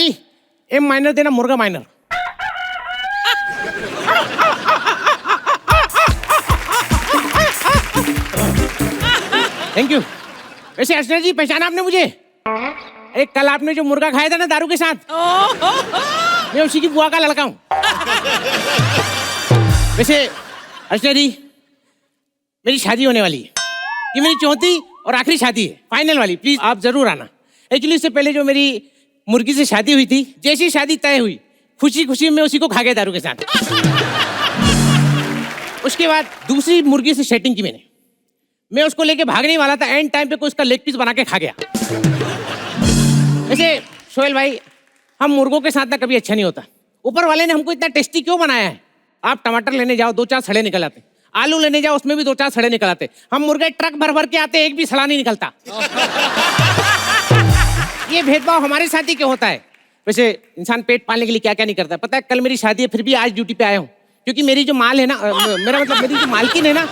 भाई M minor देना, मुर्गा माइनर। Thank you. वैसे अर्चना जी पहचाना आपने मुझे? अरे कल आपने जो मुर्गा खाया था ना दारू के साथ, मैं उसी की बुआ का लड़का हूँ। वैसे अर्चना जी मेरी शादी होने वाली है, ये मेरी चौथी और आखिरी शादी है, फाइनल वाली। प्लीज आप जरूर आना। एक्चुअली इससे पहले जो मेरी मुर्गी से शादी हुई थी, जैसी शादी तय हुई खुशी खुशी में उसी को खा गया दारू के साथ। उसके बाद दूसरी मुर्गी से सेटिंग की मैंने, मैं उसको लेके भागने वाला था, एंड टाइम पे कोई उसका लेग पीस बना के खा गया। वैसे सोहेल भाई हम मुर्गों के साथ ना कभी अच्छा नहीं होता। ऊपर वाले ने हमको इतना टेस्टी क्यों बनाया है? आप टमाटर लेने जाओ 2-4 सड़े निकल आते, आलू लेने जाओ उसमें भी 2-4 सड़े निकल आते, हम मुर्गे ट्रक भर भर के आते, एक भी सड़ा नहीं निकलता। ये भेदभाव हमारे साथ ही क्यों होता है? वैसे इंसान पेट पालने के लिए क्या क्या नहीं करता। पता है कल मेरी शादी है फिर भी आज ड्यूटी पे आया हूँ, क्योंकि मेरी जो माल है ना, मेरा मतलब मेरी जो मालकिन है ना,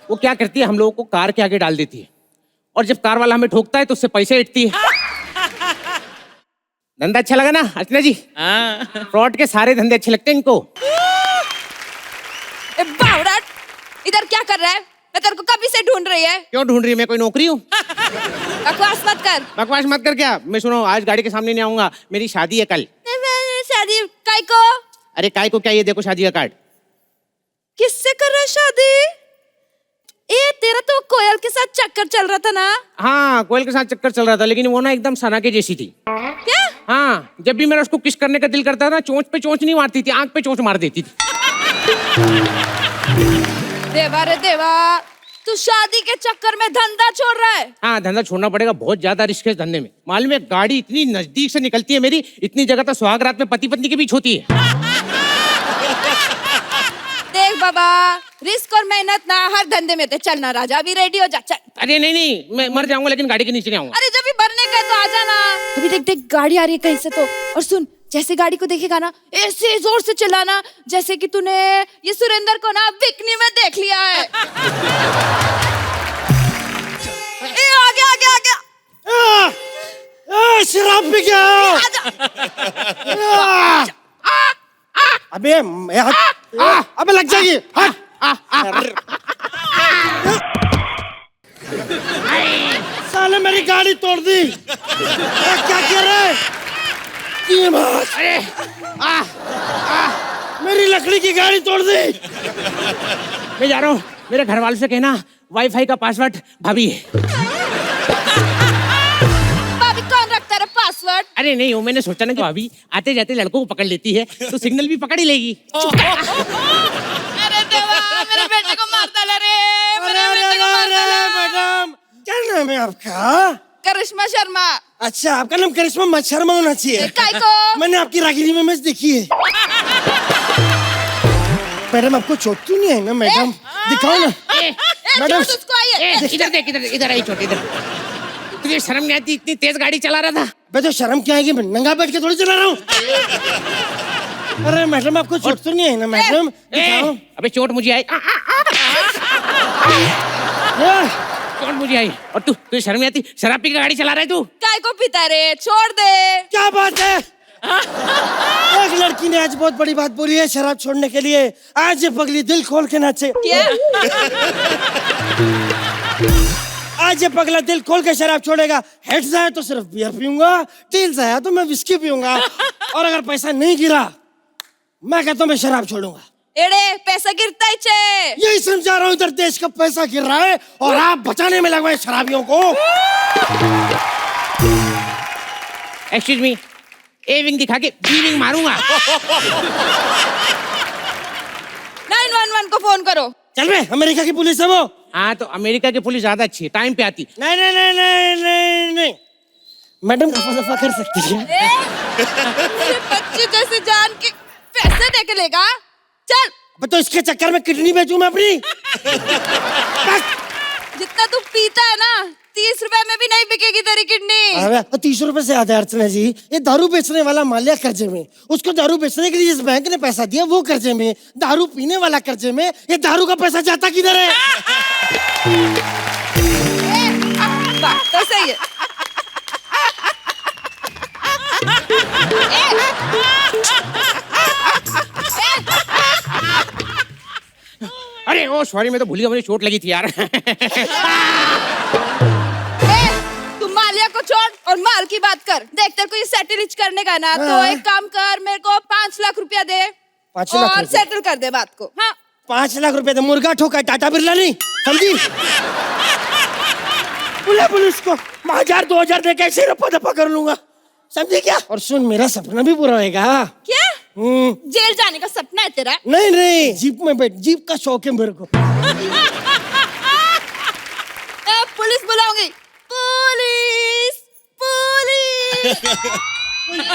वो क्या करती है, हम लोगों को कार के आगे डाल देती है, और जब कार वाला हमें ठोकता है तो उससे पैसे इटती है। धंधा अच्छा लगा ना अर्चना जी? फ्रॉड के सारे धंधे अच्छे लगते हैं इनको। बावड़ाट, इधर क्या कर रहा है? मैं तेरे को कभी से ढूंढ रही है। क्यों ढूंढ रही है? मैं कोई नौकरी हूँ? बकवास मत कर। बकवास मत कर क्या? मैं सुनो आज गाड़ी के सामने नहीं आऊंगा, मेरी शादी है कल। शादी काय को? अरे काय को क्या, ये देखो शादी का कार्ड। किससे कर रहा है शादी? ए तेरा तो कोयल के साथ चक्कर चल रहा था ना? हाँ कोयल के साथ चक्कर चल रहा था, लेकिन वो ना एकदम सना के जैसी थी। क्या? हाँ जब भी मेरा उसको किस करने का दिल करता था ना, चोंच पे चोंच नहीं मारती थी, आंख पे चोंच मार देती थी। देवा रे देवा, तू शादी के चक्कर में धंधा छोड़ रहा है? हाँ धंधा छोड़ना पड़ेगा, बहुत ज्यादा रिस्क है इस धंधे में। मालूम है गाड़ी इतनी नजदीक से निकलती है मेरी, इतनी जगह तो सुहाग रात में पति पत्नी के बीच होती है। देख बाबा, रिस्क और मेहनत ना हर धंधे में थे। चलना राजा, अभी रेडी हो जा, चल। अरे नहीं नहीं मैं मर जाऊंगा लेकिन गाड़ी के नीचे नहीं आऊंगा। अरे जब भी भरने का है तो आ जाना। अभी देख देख गाड़ी आ रही है कहीं से तो। और सुन, जैसे गाड़ी को देखेगा ना ऐसे जोर से चिल्लाना जैसे कि तूने ये सुरेंद्र को ना बिकनी में देख लिया है। ए आगे आगे आगे। शराब पी गया। अबे अबे लग जाएगी। साले मेरी गाड़ी तोड़ दी। क्या कह रहे? अरे मेरी लकड़ी की गाड़ी तोड़ दी। मैं जा रहा हूँ, मेरे घर वाले से कहना वाईफाई का पासवर्ड भाभी है। भाभी कौन रखता है पासवर्ड? अरे नहीं वो मैंने सोचा ना कि भाभी आते जाते लड़कों को पकड़ लेती है तो सिग्नल भी पकड़ ही लेगी। अरे देवा, मेरे बेटे को मार डाला रे। मैडम क्या नाम है आपका? करिश्मा शर्मा। अच्छा आपका नाम करिश्मा मत शर्मा होना चाहिए। काय को? मैंने आपकी रागिनी में मैच देखी है। मैडम आपको चोट तो नहीं है ना मैडम? दिखाओ ना मैडम। इधर देख, इधर आई चोट, इधर। तुझे शर्म नहीं आती? इतनी तेज गाड़ी चला रहा था। मैं तो शर्म क्या आएगी, मैं नंगा बैठ के थोड़ी चला रहा हूँ। अरे मैडम आपको चोट तो नहीं है ना मैडम? दिखाओ। अबे चोट मुझे आई, चोट मुझे आई। और तुझे शर्म नहीं आती? शराब पी के गाड़ी चला रहा है तू? काय को पीता रे? छोड़ दे। क्या बात है? एक लड़की ने आज बहुत बड़ी बात बोली है शराब छोड़ने के लिए। आज ये पगली दिल खोल के नाचे। क्या? आज ये पगला दिल खोल के शराब छोड़ेगा। हेड्स आया तो सिर्फ बियर पीऊंगा, टेल्स आया तो मैं विस्की पीऊंगा, और अगर पैसा नहीं गिरा मैं कहता हूँ मैं शराब छोड़ूंगा। एड़े पैसा गिरता ही चे। यही समझा रहा हूँ, इधर देश का पैसा गिर रहा है और आप बचाने में लगवाए शराबियों को। एक्सक्यूज मी, ए विंग दिखा के बी विंग मारूंगा। 911 को फोन करो। चल बे, अमेरिका की पुलिस है वो। हाँ तो अमेरिका की पुलिस ज्यादा अच्छी है, टाइम पे आती। नहीं नहीं नहीं नहीं नहीं नहीं मैडम दफा कर सकती है। बच्चे जैसे जान के पैसे दे के लेगा। चल। तो इसके चक्कर में किडनी बेचूं मैं अपनी? जितना तू पीता है ना 30 रुपए में भी नहीं बिकेगी तेरी किडनी। अबे 30 रुपए से याद है अर्चना जी, ये दारू बेचने वाला मालिया कर्जे में, उसको दारू बेचने के लिए जिस बैंक ने पैसा दिया वो कर्जे में, दारू पीने वाला कर्जे में, ये दारू का पैसा जाता किधर है? बात तो सही है। अरे ओ सॉरी, मैं तो भूल गया, मुझे चोट लगी थी यार। तुम मालिया को छोड़ और माल की बात कर। देख तेरे को ये सेटल करने का ना, तो एक काम कर, मेरे को 5 लाख रुपया दे 5 लाख और रुपया? सेटल कर दे बात को। हाँ 5 लाख रुपए तो मुर्गा ठोका, टाटा बिरला नहीं, समझी? बुला पुलिस को, 1000-2000 दे के ऐसे रप्पा दप्पा कर लूंगा, समझी क्या? और सुन, मेरा सपना भी पूरा होएगा। क्या जेल जाने का सपना है तेरा? नहीं नहीं, जीप में बैठ, जीप का शौक है मेरे को। पुलिस बुलाऊंगी, पुलिस पुलिस।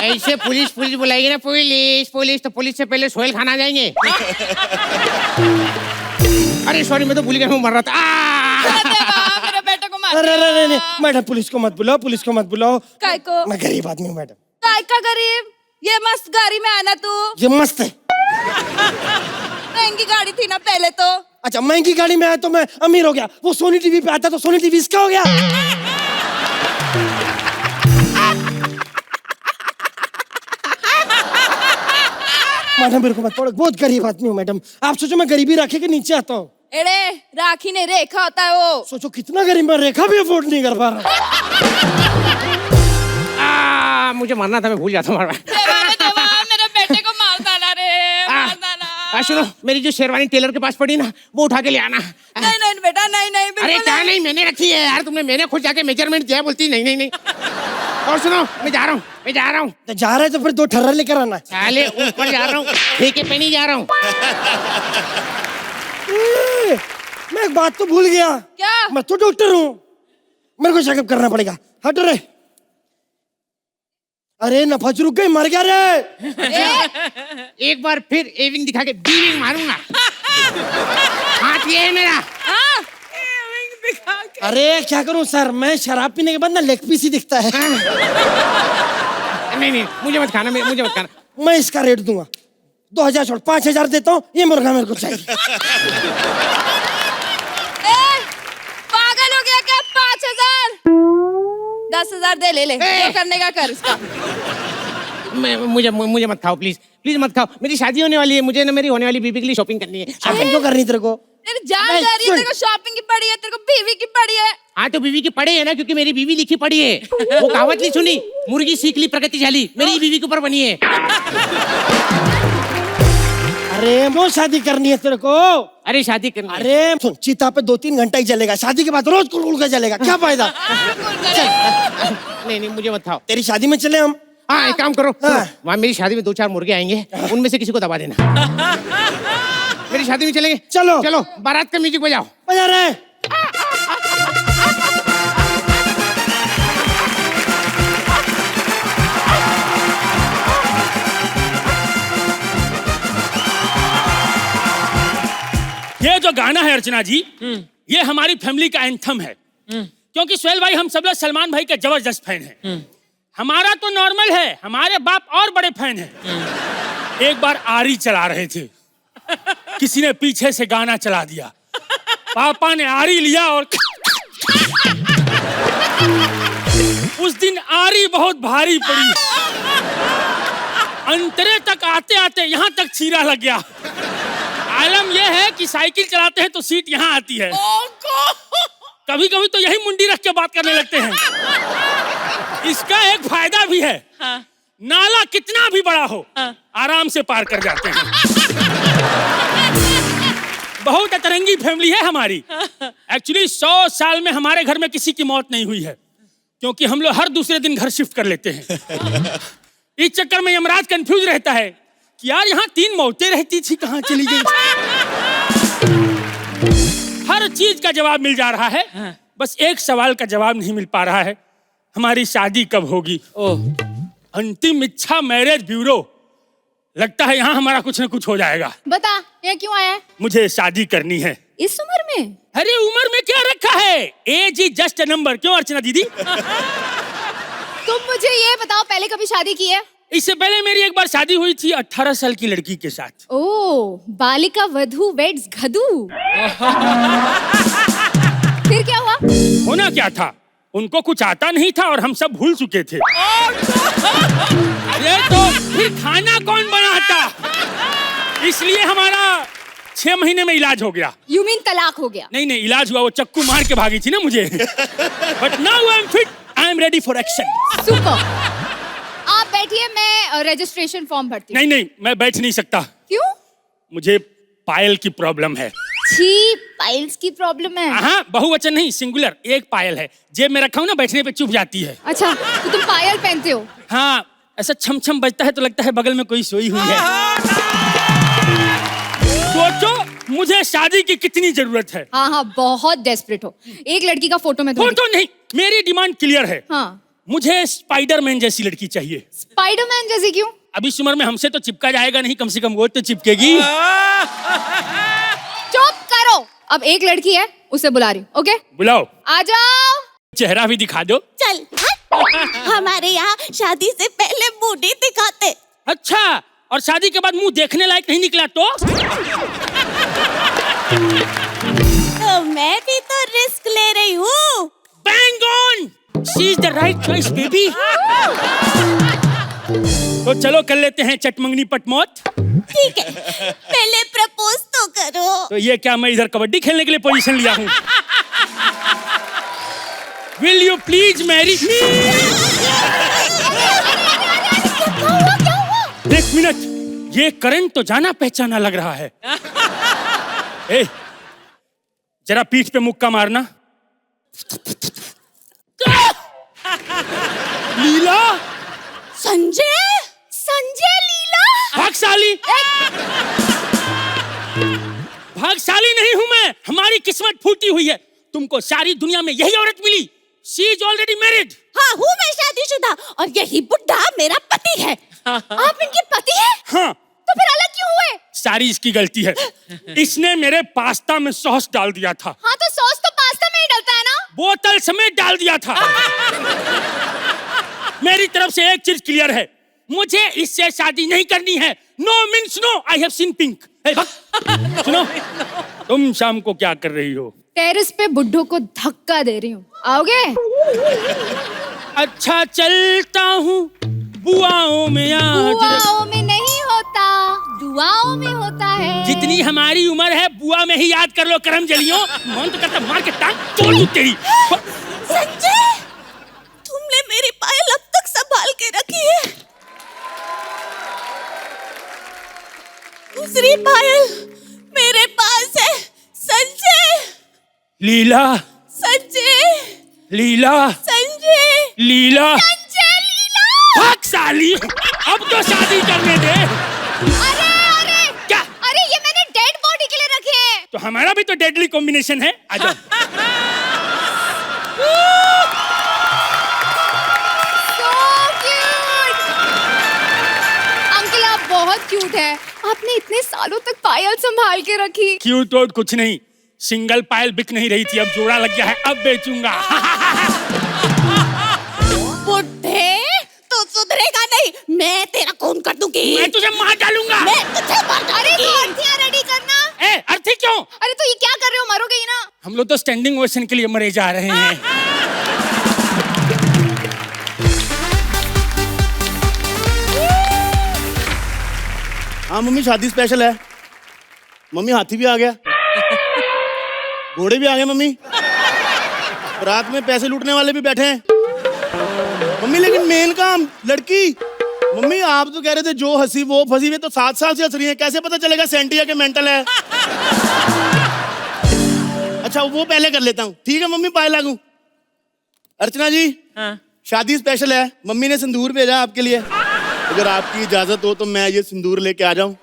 ऐसे पुलिस पुलिस बुलाएगी ना, पुलिस पुलिस, तो पुलिस से पहले सोहेल खाना जाएंगे। अरे सॉरी, मैं तो भूल गया, मैं मर रहा था। मेरे बेटे को मार। अरे नहीं, मैडम पुलिस को मत बुलाओ, पुलिस को मत बुलाओ। काय को? मैं गरीब आदमी हूँ मैडम। काय का गरीब? ये मस्त गाड़ी में आना तू। ये मस्त है। महंगी गाड़ी थी ना पहले तो। अच्छा, महंगी गाड़ी में आया तो मैं अमीर हो गया। वो सोनी टीवी पे आता तो सोनी टीवी इसका हो गया। मैडम मेरे को मत पड़ो, बहुत गरीब आदमी हूँ मैडम। आप सोचो मैं गरीबी राखी के नीचे आता हूँ। एड़े राखी ने रेखा होता है वो। सोचो कितना गरीब, मैं रेखा भी अफोर्ड नहीं कर पा रहा। मुझे मरना था, मैं भूल जाता हूँ। मेरे बेटे को मार डाला रे, मार डाला। सुनो, मेरी जो शेरवानी टेलर के पास पड़ी ना, वो उठा के ले आना। नहीं नहीं बेटा, नहीं नहीं। अरे क्या नहीं, मैंने रखी है यार, मैंने खुद जाके मेजरमेंट दिया, बोलती नहीं नहीं नहीं। और सुनो, मैं जा रहा हूँ। तो जा रहा है तो फिर 2 ठर्रा लेकर आना। साले ऊपर जा रहा हूँ, ठेके पे नहीं जा रहा हूँ। मैं एक बात तो भूल गया। क्या? मैं तो डॉक्टर हूँ, मेरे को चेकअप करना पड़ेगा। हट रे। अरे नफज रुक गई, मर गया रे। एक बार फिर एविंग दिखा के बीविंग मारूंगा। हाथ ये है मेरा। अरे क्या करूं सर, मैं शराब पीने के बाद ना लेग पीस ही दिखता है। नहीं, मुझे मत खाना, मुझे मत खाना। मैं इसका रेट दूंगा 2000 छोड़, 5000 देता हूँ। ये मुर्गा मेरे को चाहिए। पागल हो गया क्या? 5000 10,000 दे, ले जो करने का कर इसका। मुझे मत खाओ, प्लीज प्लीज मत खाओ। मेरी शादी होने वाली है, मुझे ना मेरी होने वाली बीबी के लिए शॉपिंग करनी है। शॉपिंग क्यों करनी तेरे को? तेरी जान जा रही है, तेरे को शॉपिंग की पड़ी है, तेरे को बीवी की पड़ी है। हाँ तो बीवी की पड़े है ना, क्योंकि मेरी बीवी लिखी पड़ी है। वो कहावत नहीं सुनी, मुर्गी सीख ली प्रगतिशाली, मेरी बीवी के ऊपर बनी है। अरे वो शादी करनी है तेरे को? अरे शादी करनी है। अरे सुन, चीता पे 2-3 घंटा ही चलेगा, शादी के बाद रोज कुल के चलेगा, क्या फायदा? नहीं, मुझे मत खाओ। तेरी शादी में चले हम। हाँ एक काम करो, हाँ। वहाँ मेरी शादी में 2-4 मुर्गे आएंगे, उनमें से किसी को दबा देना। मेरी शादी में चलेंगे। चलो चलो, बारात का म्यूजिक बजाओ। बजा रहे। ये जो गाना है अर्चना जी, ये हमारी फैमिली का एंथम है। क्योंकि सोहेल भाई, हम सब लोग सलमान भाई के जबरदस्त फैन हैं। हमारा तो नॉर्मल है, हमारे बाप और बड़े फैन हैं। एक बार आरी चला रहे थे, किसी ने पीछे से गाना चला दिया, पापा ने आरी लिया और उस दिन आरी बहुत भारी पड़ी। अंतरे तक आते आते यहाँ तक चीरा लग गया। आलम यह है कि साइकिल चलाते हैं तो सीट यहाँ आती है, कभी कभी तो यही मुंडी रख के बात करने लगते हैं। इसका एक फायदा भी है, नाला कितना भी बड़ा हो आराम से पार कर जाते हैं। बहुत अतरंगी फैमिली है हमारी। एक्चुअली 100 साल में हमारे घर में किसी की मौत नहीं हुई है, क्योंकि हम लोग हर दूसरे दिन घर शिफ्ट कर लेते हैं। इस चक्कर में यमराज कंफ्यूज रहता है कि यार यहाँ 3 मौतें रहती थी, कहाँ चली गई। हर चीज का जवाब मिल जा रहा है, बस एक सवाल का जवाब नहीं मिल पा रहा है, हमारी शादी कब होगी। अंतिम इच्छा मैरिज ब्यूरो। लगता है यहाँ हमारा कुछ न कुछ हो जाएगा। बता ये क्यों आया है? मुझे शादी करनी है। इस उम्र में? अरे उम्र में क्या रखा है, age is just a number. क्यों अर्चना दीदी? तुम मुझे ये बताओ, पहले कभी शादी की है? इससे पहले मेरी एक बार शादी हुई थी 18 साल की लड़की के साथ। ओ, बालिका वधू वेड्स घदू। फिर क्या हुआ? होना क्या था, उनको कुछ आता नहीं था और हम सब भूल चुके थे। अरे तो फिर खाना कौन बनाता? इसलिए हमारा 6 महीने में इलाज हो गया। यू मीन तलाक हो गया? नहीं इलाज हुआ, वो चक्कू मार के भागी थी ना मुझे। But now I am fit, I am ready for action. Super. आप बैठिए, मैं रजिस्ट्रेशन फॉर्म भरती हूँ। नहीं मैं बैठ नहीं सकता। क्यों? मुझे पायल की प्रॉब्लम है। छी, पाइल्स की प्रॉब्लम है? हाँ, बहुवचन नहीं, सिंगुलर, एक पायल है। जेब में रखा हूँ ना, बैठने पे चुभ जाती है। अच्छा, तो तुम पायल पहनते हो? हाँ, ऐसा छम छम बजता है तो लगता है बगल में कोई सोई हुई है। सोचो मुझे शादी की कितनी जरूरत है। हाँ, बहुत डेस्परेट हो। एक लड़की का फोटो में फोटो नहीं, मेरी डिमांड क्लियर है। हाँ। मुझे स्पाइडरमैन जैसी लड़की चाहिए। स्पाइडरमैन जैसी क्यों? अब इस उम्र में हमसे तो चिपका जाएगा नहीं, कम से कम वो तो चिपकेगी। चुप करो। अब एक लड़की है, उसे बुला रही हूँ। ओके, बुलाओ। आ जाओ। चेहरा भी दिखा दो। चल हमारे यहाँ शादी से पहले बूढ़ी दिखाते। अच्छा, और शादी के बाद मुंह देखने लायक नहीं निकला तो? तो मैं भी तो रिस्क ले रही हूँ। Bang on! She is the right choice, baby. तो चलो कर लेते हैं चटमंगनी पटमौत। ठीक है, पहले प्रपोज तो करो। तो ये क्या, मैं इधर कबड्डी खेलने के लिए पोजीशन लिया हूँ? Will you please marry me? क्या हुआ? एक मिनट, ये करंट तो जाना पहचाना लग रहा है। ए, जरा पीठ पे मुक्का मारना। लीला, संजय लीला। भागशाली। भागशाली नहीं हूं मैं, हमारी किस्मत फूटी हुई है। तुमको सारी दुनिया में यही औरत मिली। She is already married. हाँ, हूँ मैं शादीशुदा और यही बुड्ढा मेरा पति है। आप इनके पति हैं? हाँ। तो फिर अलग क्यों हुए? सारी इसकी गलती है। इसने मेरे पास्ता में सॉस डाल दिया था। हाँ, तो सॉस तो पास्ता में ही डलता है ना? बोतल समेत डाल दिया था। मेरी तरफ से एक चीज क्लियर है, मुझे इससे शादी नहीं करनी है। No means no, I have seen Pink. सुनो, तुम शाम को क्या कर रही हो? टेरेस पे बुड्ढों को धक्का दे रही हूँ। आओगे? अच्छा चलता हूँ, बुआओं में आज। बुआओं में नहीं होता, दुआओं में होता है। जितनी हमारी उम्र है, बुआ में ही याद कर लो करम जलियों। मन तो करता मार के टांग तोड़ दूं तेरी। संजय, तुमने मेरी पायल अब तक संभाल के रखी है। दूसरी पायल मेरे पास है। संजय, लीला, संजय, लीला, संजय, लीला, संजय लीला। भाग साली, अब तो शादी करने दे। अरे क्या? अरे, ये मैंने डेड बॉडी के लिए रखे हैं। तो हमारा भी तो डेडली कॉम्बिनेशन है। आ जाओ। So cute! अंकल, आप बहुत क्यूट है। आपने इतने सालों तक पायल संभाल के रखी। क्यों तो कुछ नहीं, सिंगल पायल बिक नहीं रही थी, अब जोड़ा लग गया है, अब बेचूंगा। बुड्ढे, तू सुधरेगा नहीं। मैं तेरा खून कर दूंगी। मैं तुझे मार डालूंगा। मैं तुझे मार अरे, तो डालूंगी। अर्थियां रेडी करना। ए, अर्थी क्यों? अरे, तो ये क्या कर रहे हो? मरोगे ही ना। हम लोग तो स्टैंडिंग ओवेशन के लिए मरे जा रहे हैं। हाँ मम्मी, शादी स्पेशल है। मम्मी, हाथी भी आ गया, घोड़े भी आ गए मम्मी, रात में पैसे लूटने वाले भी बैठे हैं मम्मी। लेकिन मेन काम लड़की। मम्मी, आप तो कह रहे थे जो हंसी वो फंसी। वे तो 7 साल से हंस रही है, कैसे पता चलेगा सेंटिया के मेंटल है? अच्छा, वो पहले कर लेता हूँ। ठीक है मम्मी, पाए लागू। अर्चना जी, हाँ। शादी स्पेशल है। मम्मी ने सिंदूर भेजा आपके लिए। अगर आपकी इजाजत हो तो मैं ये सिंदूर लेके आ जाऊं।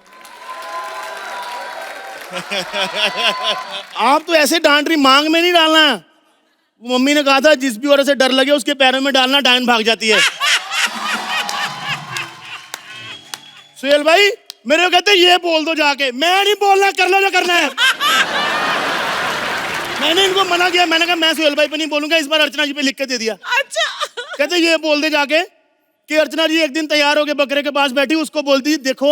आप तो ऐसे डांट रही, मांग में नहीं डालना। मम्मी ने कहा था जिस भी औरत से डर लगे उसके पैरों में डालना, डायन भाग जाती है। सुहेल भाई मेरे को कहते ये बोल दो जाके। मैं नहीं बोलना, कर लो जो करना है। मैंने इनको मना किया, मैंने कहा मैं सुहेल भाई पे नहीं बोलूंगा, इस बार अर्चना जी पे लिख के दे दिया। अच्छा, कहते ये बोल दे जाके कि अर्चना जी एक दिन तैयार होके बकरे के पास बैठी, उसको बोलती देखो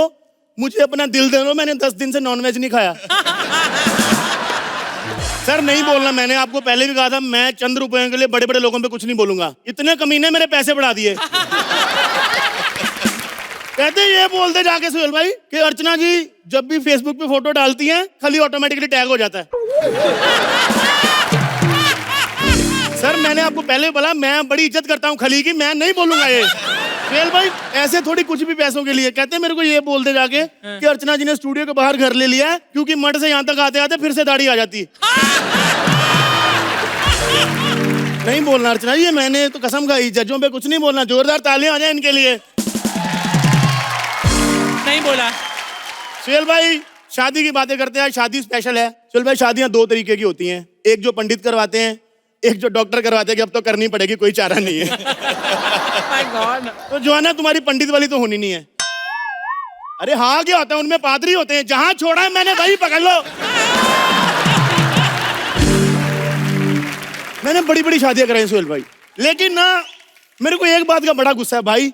मुझे अपना दिल दे दो, मैंने 10 दिन से नॉनवेज नहीं खाया। सर नहीं बोलना, मैंने आपको पहले भी कहा था मैं चंद रुपयों के लिए बड़े बड़े लोगों पे कुछ नहीं बोलूंगा। इतने कमीने मेरे पैसे बढ़ा दिए। कहते ये बोलते जाके सुहेल भाई कि अर्चना जी जब भी फेसबुक पे फोटो डालती हैं खाली ऑटोमेटिकली टैग हो जाता है। सर मैंने आपको पहले बोला मैं बड़ी इज्जत करता हूँ खली की, मैं नहीं बोलूंगा ये। सुहेल भाई ऐसे थोड़ी कुछ भी पैसों के लिए कहते मेरे को ये बोलते जाके कि अर्चना जी ने स्टूडियो के बाहर घर ले लिया है क्योंकि मठ से यहाँ तक आते आते फिर से दाढ़ी आ जाती है। नहीं बोलना अर्चना जी, ये मैंने तो कसम खाई, जजों पे कुछ नहीं बोलना। जोरदार तालियां आ जाए इनके लिए। नहीं बोला। सुहेल भाई शादी की बातें करते हैं, शादी स्पेशल है। सुहेल भाई शादियां दो तरीके की होती हैं, एक जो पंडित करवाते हैं, एक जो डॉक्टर करवाते हैं कि अब तो करनी पड़ेगी, कोई चारा नहीं है। My God. तो जो है ना तुम्हारी पंडित वाली तो होनी नहीं है। अरे हाँ क्या होता है, उनमें पादरी होते हैं, जहां छोड़ा है मैंने वही पकड़ लो। मैंने बड़ी बड़ी शादियां कराई सुहेल भाई, लेकिन ना मेरे को एक बात का बड़ा गुस्सा है भाई,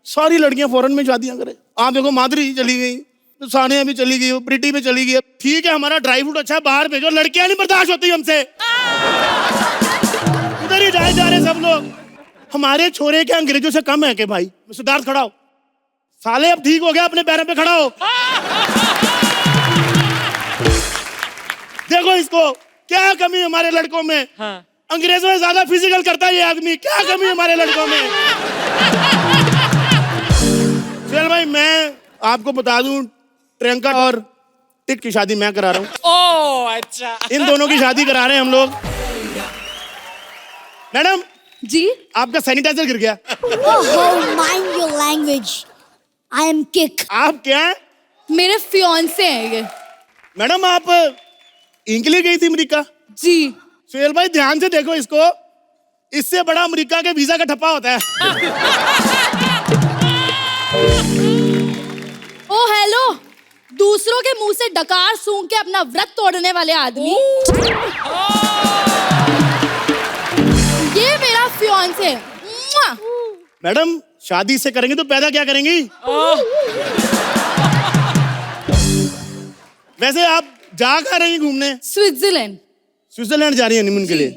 सारी लड़कियां फॉरेन में शादियां करें। आप देखो माधुरी चली गई, तो सानिया भी चली गई, प्रीति भी चली गई। ठीक है हमारा ड्राई फ्रूट अच्छा है, बाहर भेजो, लड़कियां नहीं बर्दाश्त होती हमसे। उधर ही जाए जा रहे सब लोग। हमारे छोरे के अंग्रेजों से कम है कि भाई? सिद्धार्थ खड़ा हो साले, अब ठीक हो गया, अपने पैरों पे खड़ा हो। देखो इसको, क्या कमी हमारे लड़कों में? हाँ। अंग्रेजों से ज्यादा फिजिकल करता है ये आदमी, क्या कमी हमारे लड़कों में? चल भाई मैं आपको बता दूं, प्रियंका और टिक की शादी मैं करा रहा हूँ। ओह अच्छा। इन दोनों की शादी करा रहे हैं हम लोग। मैडम जी आपका सैनिटाइजर गिर गया। Oh, mind your language. I am kick. आप क्या है? मेरे फियांसे हैं ये। मैडम आप इनके लिए गई थी अमेरिका? जी सुहेल भाई ध्यान से देखो इसको, इससे बड़ा अमेरिका के वीजा का ठप्पा होता है। ओ हेलो, दूसरों के मुंह से डकार सूंघ के अपना व्रत तोड़ने वाले आदमी, ये मेरा फियांसे। मैडम शादी से करेंगे तो पैदा क्या करेंगी? वैसे आप जा कहाँ रही घूमने? स्विट्जरलैंड। स्विट्जरलैंड जा रही है हनीमून के लिए?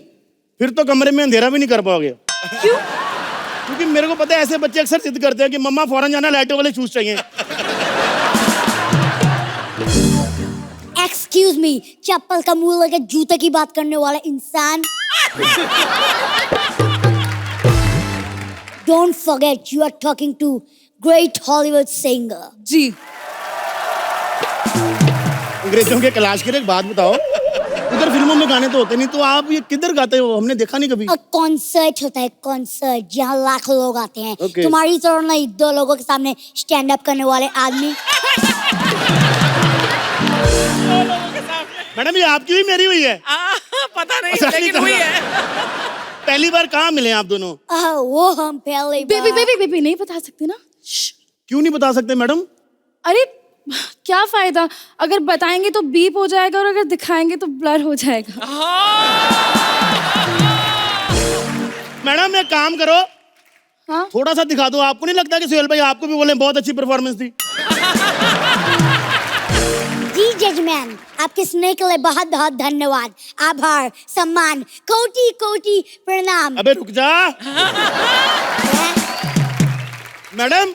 फिर तो कमरे में अंधेरा भी नहीं कर पाओगे। क्यों? क्योंकि मेरे को पता है ऐसे बच्चे अक्सर जिद करते हैं कि मम्मा फौरन जाना, लाइटों वाले शूज चाहिए। Excuse me, चप्पल का मुंह लगे जूते की बात करने वाला इंसान। Don't forget you are talking to great Hollywood singer. जी अंग्रेजों के क्लास के लिए एक बात बताओ, उधर फिल्मों में गाने तो होते नहीं, तो आप ये किधर गाते हो? हमने देखा नहीं कभी। कॉन्सर्ट होता है, कॉन्सर्ट जहाँ लाखों लोग आते हैं। Okay. तुम्हारी तरह नहीं, दो लोगों के सामने स्टैंड अप करने वाले आदमी। मैडम ये आपकी भी मेरी हुई है? पता नहीं अच्छा, लेकिन नहीं हुई करना। है। पहली बार कहाँ मिले आप दोनों? वो हम पहले बेबी बेबी बेबी नहीं बता सकते ना। क्यों नहीं बता सकते मैडम? अरे क्या फायदा, अगर बताएंगे तो बीप हो जाएगा और अगर दिखाएंगे तो ब्लर हो जाएगा। मैडम एक काम करो, हाँ थोड़ा सा दिखा दो। आपको नहीं लगता कि सुहेल भाई आपको भी बोले बहुत अच्छी परफॉर्मेंस थी? जी जजमैन, आपके स्नेह के लिए बहुत बहुत धन्यवाद, आभार, सम्मान, कोटि कोटि प्रणाम। अबे रुक जा। मैडम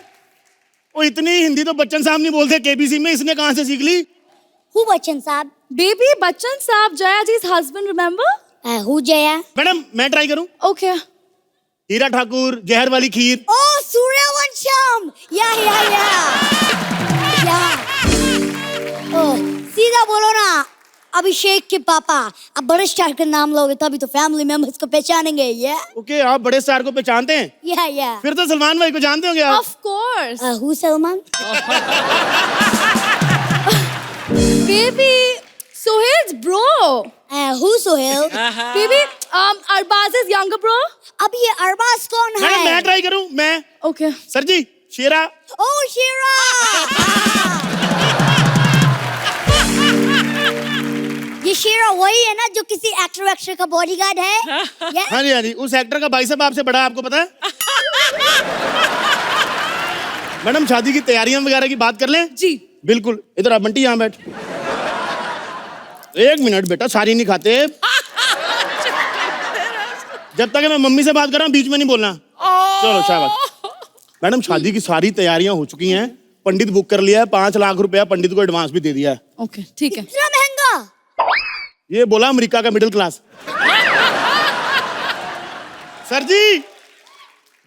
वो इतनी हिंदी तो बच्चन साहब नहीं बोलते केबीसी में, इसने कहाँ से सीख ली? हु बच्चन साहब? बेबी बच्चन साहब, जया जी's husband, remember? Who Jaya? Madam मैं ट्राई करूं? ओके। हीरा ठाकुर, जहर वाली खीर। ओ सूर्यवंशम, या ओ सीधा बोलो ना, अभिषेक के पापा। अब बड़े स्टार का नाम लोगे तभी तो फैमिली मेंबर्स को पहचानेंगे। या ओके आप बड़े स्टार को पहचानते हैं? या फिर तो सलमान भाई को जानते होंगे आप। Of course. Who Salman? Baby, Sohail's bro. Who Sohail? Baby, Arbaz's younger bro. अब ये अरबाज कौन मैडम मैं है? ट्राई करूं? मैं Okay. सर जी शेरा। ओ शेरा। ये शेरा वही है ना जो किसी एक्टर का बॉडीगार्ड है? Yeah? हाँ जी, उस एक्टर का भाई साहब आपसे बड़ा है, आपको पता है? मैडम शादी की तैयारियां वगैरह की बात कर लें? जी बिल्कुल। इधर आप बंटी यहाँ बैठ। एक मिनट बेटा, सारी नहीं खाते। जब तक मैं मम्मी से बात कर रहा हूँ बीच में नहीं बोलना। चलो शाबाश। मैडम शादी की सारी तैयारियां हो चुकी हैं, पंडित बुक कर लिया है, 5 लाख रुपया पंडित को एडवांस भी दे दिया है। ओके ठीक है। इतना महंगा? ये बोला अमेरिका का मिडिल क्लास। सर जी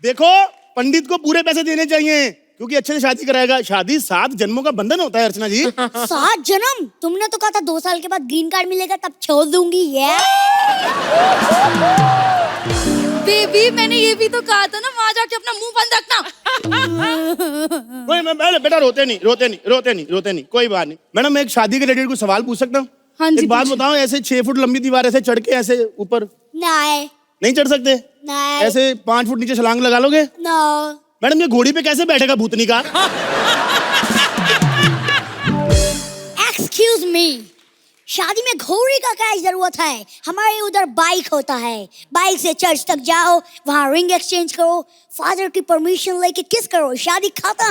देखो, पंडित को पूरे पैसे देने चाहिए क्योंकि अच्छे से शादी कराएगा। शादी 7 जन्मों का बंधन होता है अर्चना जी। 7 जन्म? तुमने तो कहा था 2 साल के बाद ग्रीन कार्ड मिलेगा तब छोड़ दूंगी। ये बेबी मैंने ये भी तो कहा था ना, वहां जाके अपना मुंह बंद रखना। मैं बेटा रोते नहीं, कोई बात नहीं। मैडम मैं एक शादी के रिलेटेड कुछ सवाल पूछ सकता हूँ? हाँ जी, एक बात पूछिए। बताओ, ऐसे 6 फुट लंबी दीवार ऐसे चढ़ के ऐसे ऊपर नहीं चढ़ सकते? नहीं। ऐसे 5 फुट नीचे छलांग लगा लोगे? नो। मैडम ये घोड़ी पे कैसे बैठेगा भूतनी का? एक्सक्यूज मी, शादी में घोड़ी का क्या जरूरत है? हमारे उधर बाइक होता है, बाइक से चर्च तक जाओ, वहाँ रिंग एक्सचेंज करो, फादर की परमिशन लेके किस करो, शादी खत्म।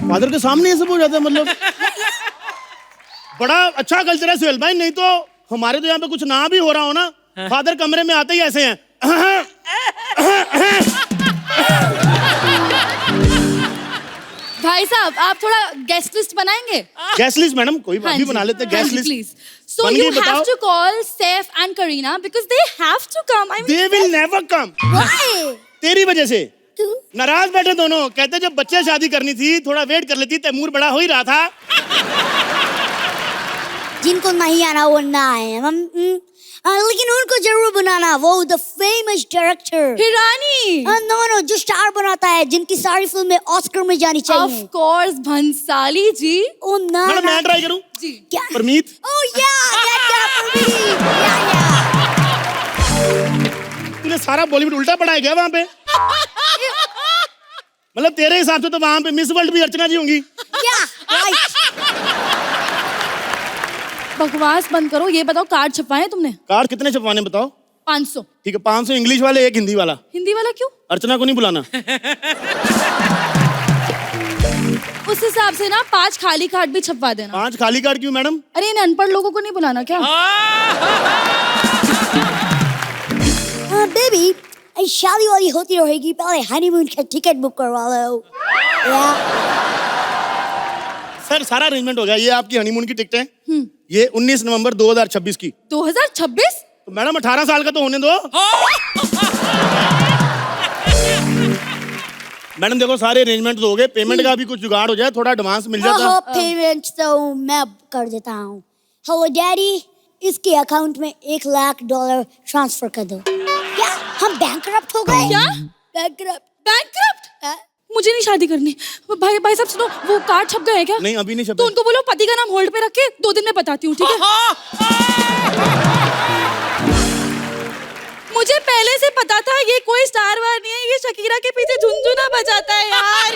फादर के सामने ये सब हो जाता है मतलब? बड़ा अच्छा कल्चर है सुहेल भाई, नहीं तो हमारे तो यहाँ पे कुछ ना भी हो रहा हो ना, फादर कमरे में आते ही ऐसे हैं। भाई साहब आप थोड़ा गेस्ट लिस्ट बनाएंगे? गेस्ट लिस्ट मैडम कोई बात नहीं, बना लेते गेस्ट लिस्ट। प्लीज। सो बन यू गई, हैव बताओ। To call Saif and Kareena because they have to come. They will never come. Why? तेरी वजह से तू नाराज बैठे दोनों, कहते जब बच्चे शादी करनी थी थोड़ा वेट कर लेती, तैमूर बड़ा हो ही रहा था। जिनको नहीं आना वो ना आए। लेकिन उनको जरूर बनाना, वो the famous director Hirani. No जो स्टार बनाता है, जिनकी सारी फिल्में ऑस्कर में जानी चाहिए। Of course Bhansali ji. ओ ना मैडम मैं ट्राई करूं? जी। क्या? परमीत। ओह तूने सारा बॉलीवुड उल्टा पढ़ाया गया वहां पे? मतलब तेरे हिसाब से तो वहां पे मिस वर्ल्ड भी अर्चना जी होंगी। बकवास बंद करो, ये बताओ कार्ड छपवाए तुमने? कार्ड कितने छपवाने बताओ? 500। ठीक है 500 इंग्लिश वाले, 1 हिंदी वाला। हिंदी वाला क्यों? अर्चना को नहीं बुलाना। उस हिसाब से ना 5 खाली कार्ड भी छपवा देना। 5 खाली कार्ड क्यों मैडम? अरे इन अनपढ़ लोगों को नहीं बुलाना क्या? बेबी शादी वाली होती रहेगी, पहले हनीमून का टिकट बुक करवा लो। सर सारा अरेंजमेंट हो गया, ये आपकी हनीमून की टिकट है। ये 19 नवंबर 2026 की। 2026? तो मैडम 18 साल का तो होने दो। मैडम देखो सारे अरेंजमेंट तो हो गए, पेमेंट का भी कुछ जुगाड़ हो जाए, थोड़ा एडवांस मिल जाता। पेमेंट तो मैं कर देता हूँ। हेलो डैडी, इसके अकाउंट में $1 लाख ट्रांसफर कर दो। क्या हम बैंकरप्ट हो गए? क्या? बैंकरप्ट? मुझे नहीं शादी करनी। भाई साहब सुनो, वो कार्ड छप गए हैं क्या? नहीं अभी नहीं छपे। तो उनको बोलो पति का नाम होल्ड पे रख के 2 दिन में बताती हूँ, ठीक है? मुझे पहले से पता था ये कोई स्टार वार नहीं है, ये शकीरा के पीछे झुनझुना बजाता है यार।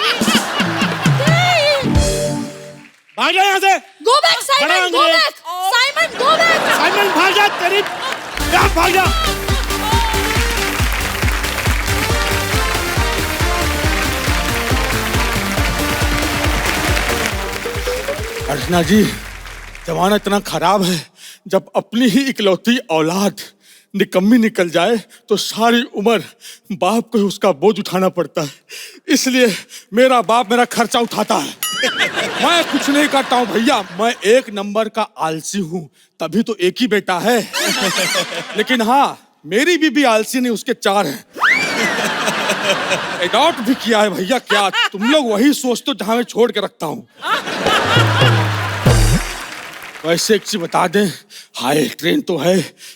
भाग जा यहाँ से। Go back Simon, go back Simon, go back. Simon भाग जा, तेरी क्या भाग जा। अर्चना जी जमाना इतना खराब है, जब अपनी ही इकलौती औलाद निकम्मी निकल जाए तो सारी उम्र बाप को ही उसका बोझ उठाना पड़ता है। इसलिए मेरा बाप मेरा खर्चा उठाता है। मैं कुछ नहीं करता हूँ भैया, मैं 1 नंबर का आलसी हूँ, तभी तो एक ही बेटा है। लेकिन हाँ मेरी बीबी आलसी नहीं, उसके 4 हैं। एडॉप्ट भी किया है भैया। क्या तुम लोग वही सोचते हो जहाँ मैं छोड़ के रखता हूँ। वैसे एक चीज बता दें, हाय ट्रेन तो है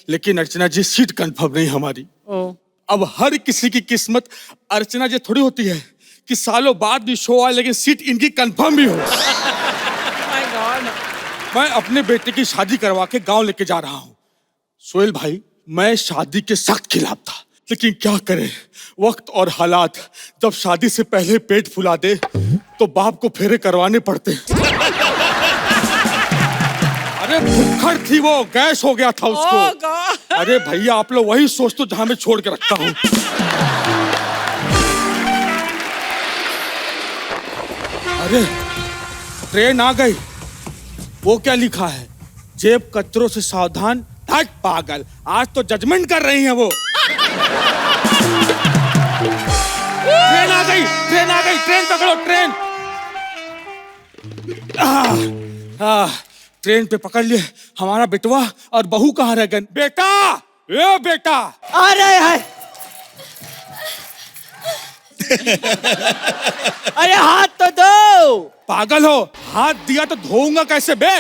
लेकिन अर्चना जी सीट कंफर्म नहीं हमारी। अब हर किसी की किस्मत अर्चना जी थोड़ी होती है कि सालों बाद भी शो आए लेकिन सीट इनकी कंफर्म भी हो। My God. मैं अपने बेटे की शादी करवा के गांव लेके जा रहा हूँ। सोहेल भाई मैं शादी के सख्त खिलाफ था, लेकिन क्या करें वक्त और हालात, जब शादी से पहले पेट फुला दे तो बाप को फेरे करवाने पड़ते। अरे भुक्खड़ थी वो, गैस हो गया था उसको। Oh God. अरे भैया आप लोग वही सोचते हो जहां मैं छोड़ के रखता हूँ। अरे ट्रेन आ गई, वो क्या लिखा है, जेब कचरों से सावधान, हट पागल, आज तो जजमेंट कर रही है वो। ट्रेन गई, ट्रेन आ गई, ट्रेन पकड़ो, ट्रेन। ट्रेन पे पकड़ लिए हमारा बेटवा, और बहू कहाँ रह गए? बेटा, ए बेटा, आ रहे हैं। अरे हाथ तो दो। पागल हो, हाथ दिया तो धोऊंगा कैसे बे?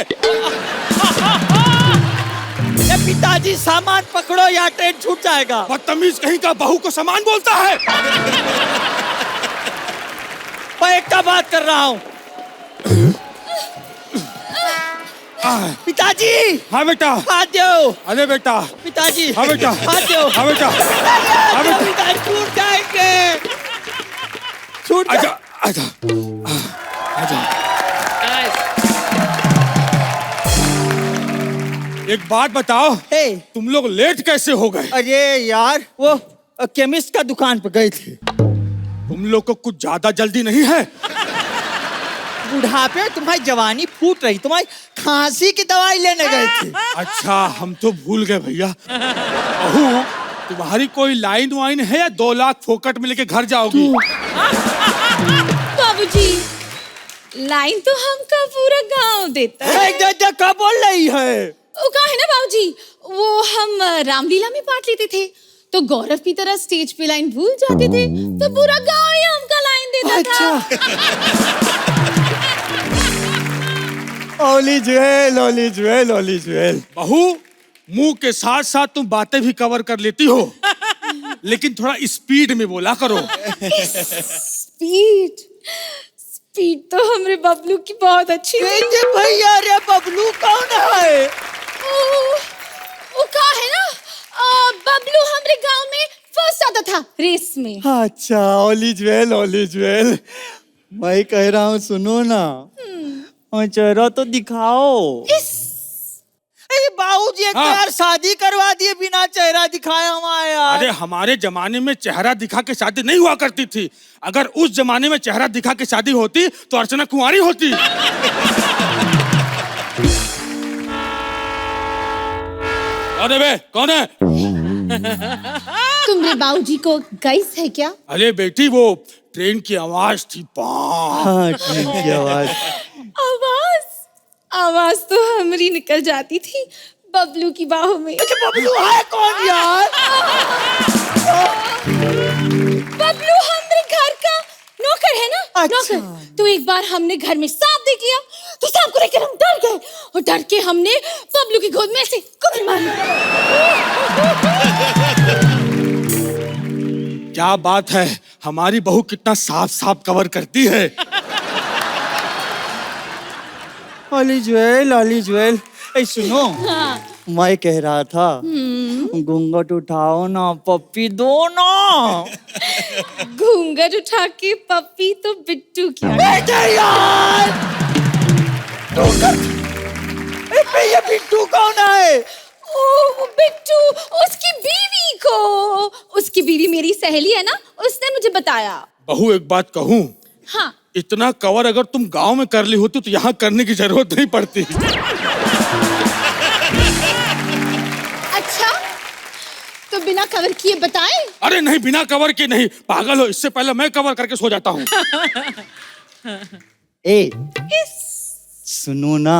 पिताजी सामान पकड़ो या ट्रेन छूट जाएगा। बदतमीज कहीं का, बहू को सामान बोलता है। मैं एक का बात कर रहा हूँ। पिताजी। हाँ बेटा। हाथ दो। अरे बेटा। पिताजी। हाँ बेटा। हाथ दो। हाँ बेटा। हाँ बेटा। पिताजी छूट जाएंगे। छूट आजा, आजा, आजा। एक बात बताओ, तुम लोग लेट कैसे हो गए? अरे यार, वो केमिस्ट का दुकान पे गए थे। तुम लोग को कुछ ज्यादा जल्दी नहीं है? बुढ़ापे तुम्हारी जवानी फूट रही, तुम्हारी खांसी की दवाई लेने गए थे। अच्छा, हम तो भूल गए भैया। बहू, तुम्हारी कोई लाइन वाइन है या 2 लाख फोकट में लेके घर जाओगी? बाबूजी, लाइन तो हमका पूरा गांव देता है। क्या बोल रही है? वो कहा है ना बाबूजी, वो हम रामलीला में पार्ट लेते थे, तो गौरव की तरह स्टेज पे लाइन भूल जाते थे, तो पूरा गांव ही हमका लाइन देता था। ओली ज्वेल, ओली ज्वेल, ओली ज्वेल। बहू, मुंह के साथ साथ तुम बातें भी कवर कर लेती हो, लेकिन थोड़ा स्पीड में बोला करो। स्पीड तो हमरे बबलू की बहुत अच्छी है। भैया, रे बबलू कौन है? वो कहा है ना, बबलू हमरे गांव में फर्स्ट आता था रेस में। अच्छा, ओली ज्वेल, ओली ज्वेल। मैं कह रहा हूँ, सुनो ना, चेहरा तो दिखाओ। अरे बाबूजी, एक बार शादी करवा दिए बिना चेहरा दिखाए हमारे यार। अरे हमारे जमाने में चेहरा दिखा के शादी नहीं हुआ करती थी। अगर उस जमाने में चेहरा दिखा के शादी होती तो अर्चना कुंवारी होती। अरे बे, कौन है? तुम्हारे बाबूजी को गैस है क्या? अरे बेटी, वो ट्रेन की आवाज थी। हाँ, ट्रेन की आवाज। आवाज तो हमारी निकल जाती थी बबलू की बाहों में। बबलू है कौन यार? बबलू हमारे घर का नौकर है ना। अच्छा। नौकर। तो एक बार हमने घर में सांप देख लिया, तो सांप को लेकर हम डर गए, और डर के हमने बबलू की गोद में से कुकुर मारी। क्या बात है, हमारी बहू कितना साफ साफ कवर करती है। ओली ज्वेल, ओली ज्वेल। ए सुनो, मैं कह रहा था, घूंघट उठाओ ना, पप्पी दो ना। घूंघट उठा के पप्पी तो बिट्टू की। यार, ये बिट्टू कौन है? ओ बिट्टू, उसकी बीवी को। उसकी बीवी मेरी सहेली है ना, उसने मुझे बताया। बहू, एक बात कहूँ? हाँ। इतना कवर अगर तुम गांव में कर ली होती तो यहाँ करने की जरूरत नहीं पड़ती। अच्छा, तो बिना कवर किए बताए? अरे नहीं, बिना कवर के नहीं, पागल हो, इससे पहले मैं कवर करके सो जाता हूँ। सुनो ना,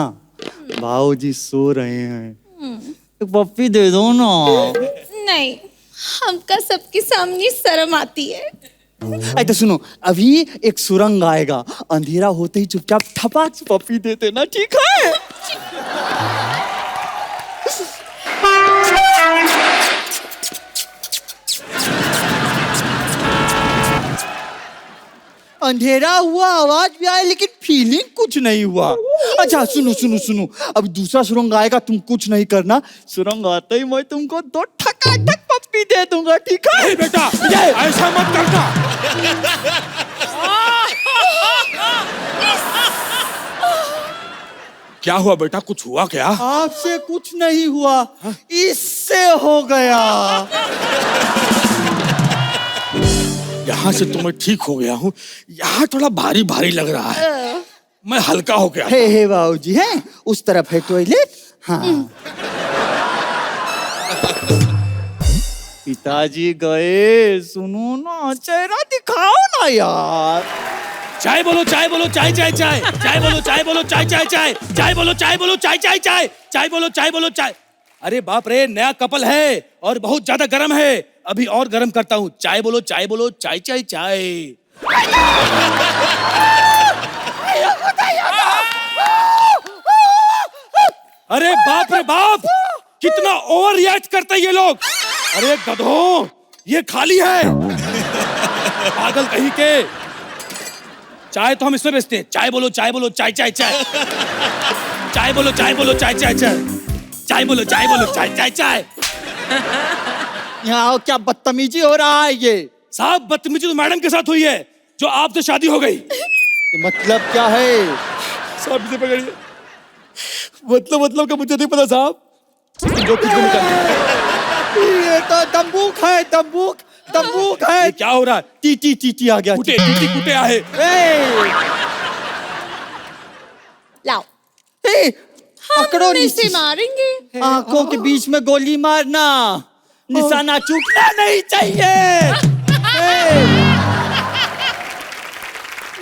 भाऊजी सो रहे हैं, तो पप्पी दे दो ना। नहीं, हमका सबके सामने शर्म आती है। तो सुनो, अभी एक सुरंग आएगा, अंधेरा होते ही चुपचाप ठपाक से पप्पी दे देना, ठीक है? अंधेरा हुआ, आवाज भी आई, लेकिन फीलिंग कुछ नहीं हुआ। अच्छा सुनो सुनो सुनो, अब दूसरा सुरंग आएगा, तुम कुछ नहीं करना, सुरंग आते ही मैं तुमको 2 ठकाठक पप्पी दे दूंगा, ठीक है? नहीं बेटा, ऐसा मत करना। क्या हुआ बेटा, कुछ हुआ क्या? आपसे कुछ नहीं हुआ, इससे हो गया। यहाँ से तो मैं ठीक हो गया हूँ, यहाँ थोड़ा भारी भारी लग रहा है, मैं हल्का हो गया। हे बाबूजी, है उस तरफ है टॉयलेट। हाँ। पिताजी गए, सुनो ना, चेहरा दिखाओ ना यार। चाय बोलो चाय बोलो चाय चाय चाय चाय बोलो चाय बोलो चाय चाय चाय चाय बोलो चाय बोलो चाय चाय चाय चाय बोलो चाय बोलो चाय। अरे बाप रे, नया कपल है और बहुत ज्यादा गर्म है, अभी और गर्म करता हूँ। चाय बोलो चाय चाय चाय चाय। अरे बाप रे बाप, कितना ओवर रिएक्ट करते हैं ये लोग। अरे गधों, ये खाली है। पागल कहीं के। चाय तो हम इसमें बेचते हैं। चाय बोलो चाय चाय चाय चाय बोलो चाय चाय चाय चाय बोलो चाय चाय चाय। यहाँ क्या बदतमीजी हो रहा है ये? साहब बदतमीजी तो मैडम के साथ हुई है जो आपसे शादी हो गई। मतलब क्या है? साहब इसे पकड़िए। मतलब का मुझे नहीं पता साहब। जो कुछ भी निकाल। ये तो तंबूक है, तंबूक है। ये क्या हो रहा है? टी आ गया। कुटे आहे। लाओ, पकड़ो इसे मारेंगे। आंखों के बीच में गोली मारना, निशाना चूकना नहीं चाहिए।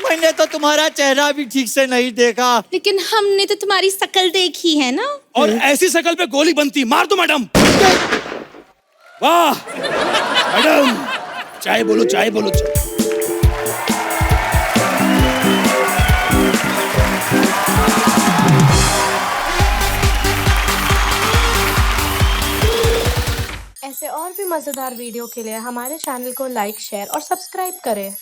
मैंने तो तुम्हारा चेहरा भी ठीक से नहीं देखा। लेकिन हमने तो तुम्हारी शक्ल देखी है ना। और ऐसी शक्ल पे गोली बनती। मार दो मैडम। वाह मैडम, चाय बोलो चाय बोलो चाय। ऐसे और भी मजेदार वीडियो के लिए हमारे चैनल को लाइक, शेयर और सब्सक्राइब करें।